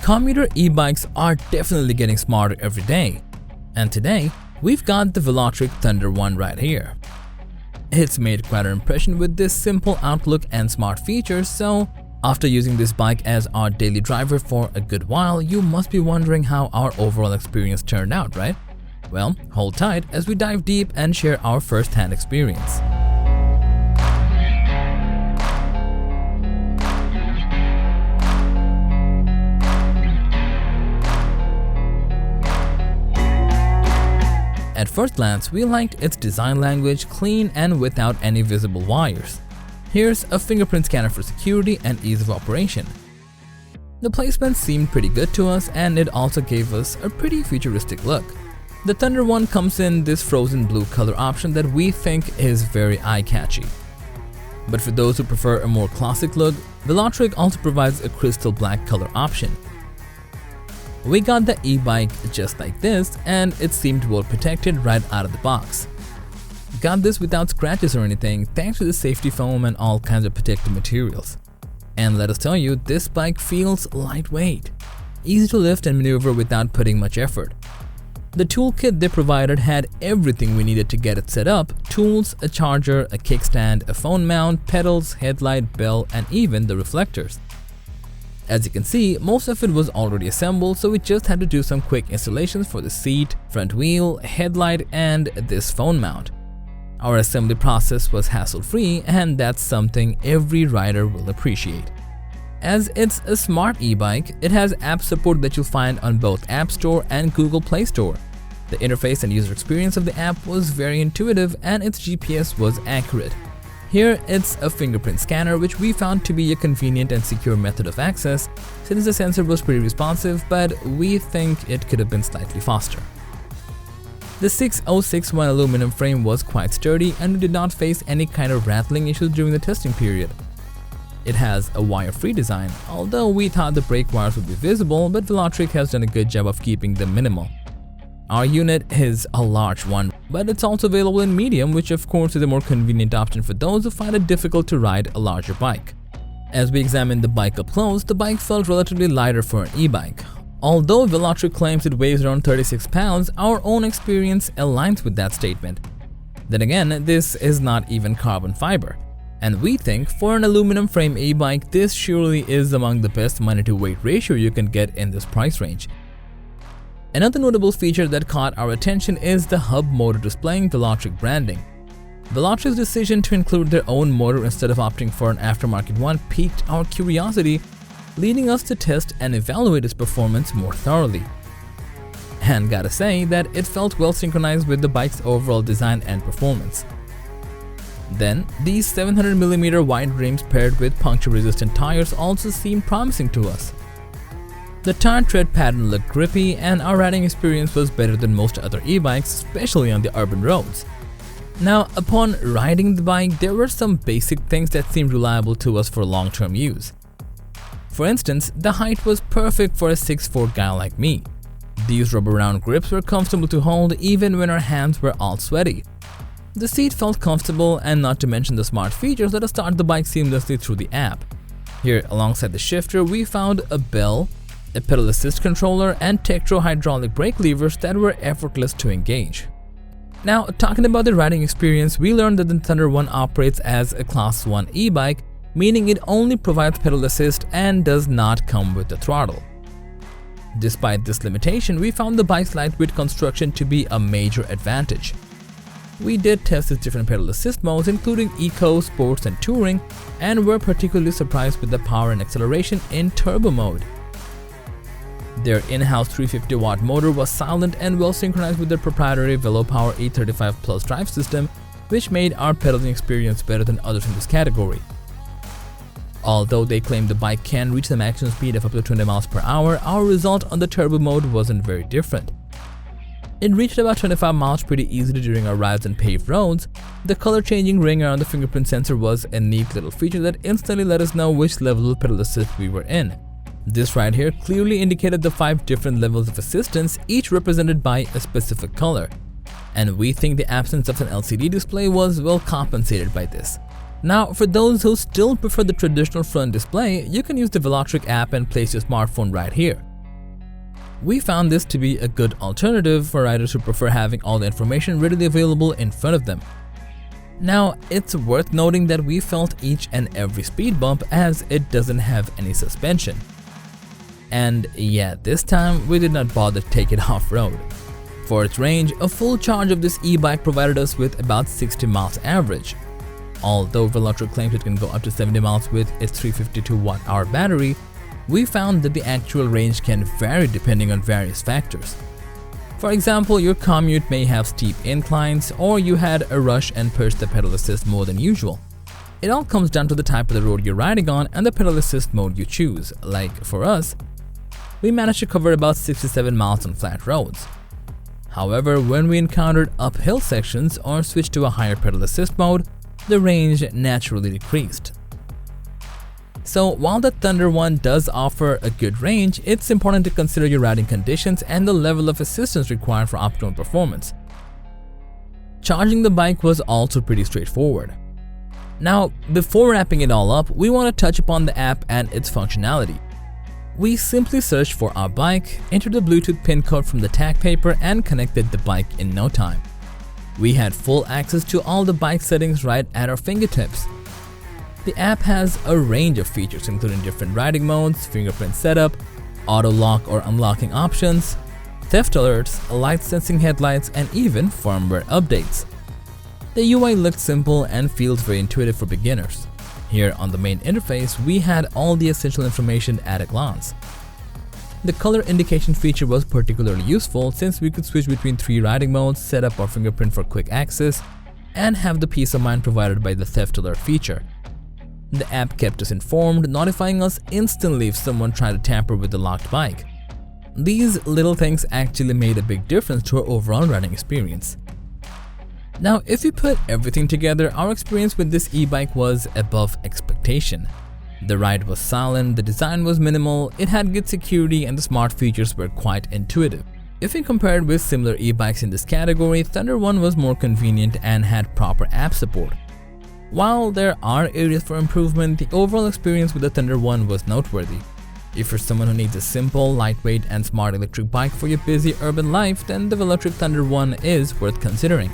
Commuter e-bikes are definitely getting smarter every day, and today we've got the Velotric T1 right here. It's made quite an impression with this simple outlook and smart features, so after using this bike as our daily driver for a good while, you must be wondering how our overall experience turned out, right? Well, hold tight as we dive deep and share our first-hand experience. At first glance, we liked its design language, clean and without any visible wires. Here's a fingerprint scanner for security and ease of operation. The placement seemed pretty good to us, and it also gave us a pretty futuristic look. The T1 comes in this frozen blue color option that we think is very eye-catchy. But for those who prefer a more classic look, Velotric also provides a crystal black color option. We got the e-bike just like this, and it seemed well protected right out of the box. Got this without scratches or anything thanks to the safety foam and all kinds of protective materials. And let us tell you, this bike feels lightweight, easy to lift and maneuver without putting much effort. The toolkit they provided had everything we needed to get it set up: tools, a charger, a kickstand, a phone mount, pedals, headlight, bell, and even the reflectors. As you can see, most of it was already assembled, so we just had to do some quick installations for the seat, front wheel, headlight, and this phone mount. Our assembly process was hassle-free, and that's something every rider will appreciate. As it's a smart e-bike, it has app support that you'll find on both App Store and Google Play Store. The interface and user experience of the app was very intuitive, and its GPS was accurate. Here, it's a fingerprint scanner, which we found to be a convenient and secure method of access since the sensor was pretty responsive, but we think it could have been slightly faster. The 6061 aluminum frame was quite sturdy, and we did not face any kind of rattling issues during the testing period. It has a wire-free design, although we thought the brake wires would be visible, but Velotric has done a good job of keeping them minimal. Our unit is a large one, but it's also available in medium, which of course is a more convenient option for those who find it difficult to ride a larger bike. As we examined the bike up close, the bike felt relatively lighter for an e-bike. Although Velotric claims it weighs around 36 pounds, our own experience aligns with that statement. Then again, this is not even carbon fiber, and we think for an aluminum frame e-bike, this surely is among the best money to weight ratio you can get in this price range. Another notable feature that caught our attention is the hub motor displaying Velotric branding. Velotric's decision to include their own motor instead of opting for an aftermarket one piqued our curiosity, leading us to test and evaluate its performance more thoroughly. And gotta say that it felt well synchronized with the bike's overall design and performance. Then, these 700mm wide rims paired with puncture-resistant tires also seemed promising to us. The tire tread pattern looked grippy, and our riding experience was better than most other e-bikes, especially on the urban roads. Now, upon riding the bike, there were some basic things that seemed reliable to us for long-term use. For instance, the height was perfect for a 6'4" guy like me. These rubber-round grips were comfortable to hold even when our hands were all sweaty. The seat felt comfortable, and not to mention the smart features let us start the bike seamlessly through the app. Here, alongside the shifter, we found a bell, a pedal assist controller, and Tektro hydraulic brake levers that were effortless to engage. Now, talking about the riding experience, we learned that the T1 operates as a Class 1 e-bike, meaning it only provides pedal assist and does not come with the throttle. Despite this limitation, we found the bike's lightweight construction to be a major advantage. We did test its different pedal assist modes, including Eco, Sports, and Touring, and were particularly surprised with the power and acceleration in turbo mode. Their in-house 350-watt motor was silent and well synchronized with their proprietary VeloPower E35 Plus drive system, which made our pedaling experience better than others in this category. Although they claim the bike can reach the maximum speed of up to 20 miles per hour, our result on the turbo mode wasn't very different. It reached about 25 miles pretty easily during our rides on paved roads. The color-changing ring around the fingerprint sensor was a neat little feature that instantly let us know which level of pedal assist we were in. This right here clearly indicated the 5 different levels of assistance, each represented by a specific color. And we think the absence of an LCD display was well compensated by this. Now, for those who still prefer the traditional front display, you can use the Velotric app and place your smartphone right here. We found this to be a good alternative for riders who prefer having all the information readily available in front of them. Now, it's worth noting that we felt each and every speed bump as it doesn't have any suspension. And yeah, this time we did not bother to take it off-road. For its range, a full charge of this e-bike provided us with about 60 miles average. Although Velotric claims it can go up to 70 miles with its 352 watt-hour battery, we found that the actual range can vary depending on various factors. For example, your commute may have steep inclines, or you had a rush and pushed the pedal assist more than usual. It all comes down to the type of the road you're riding on and the pedal assist mode you choose. Like for us, we managed to cover about 67 miles on flat roads. However, when we encountered uphill sections or switched to a higher pedal assist mode, the range naturally decreased. So while the Thunder One does offer a good range, it's important to consider your riding conditions and the level of assistance required for optimal performance. Charging the bike was also pretty straightforward. Now, before wrapping it all up, we want to touch upon the app and its functionality. We simply searched for our bike, entered the Bluetooth pin code from the tag paper, and connected the bike in no time. We had full access to all the bike settings right at our fingertips. The app has a range of features including different riding modes, fingerprint setup, auto lock or unlocking options, theft alerts, light sensing headlights, and even firmware updates. The UI looks simple and feels very intuitive for beginners. Here on the main interface, we had all the essential information at a glance. The color indication feature was particularly useful since we could switch between 3 riding modes, set up our fingerprint for quick access, and have the peace of mind provided by the theft alert feature. The app kept us informed, notifying us instantly if someone tried to tamper with the locked bike. These little things actually made a big difference to our overall riding experience. Now, if we put everything together, our experience with this e-bike was above expectation. The ride was silent, the design was minimal, it had good security, and the smart features were quite intuitive. If we compared with similar e-bikes in this category, Thunder One was more convenient and had proper app support. While there are areas for improvement, the overall experience with the Thunder One was noteworthy. If you're someone who needs a simple, lightweight, and smart electric bike for your busy urban life, then the Velotric Thunder One is worth considering.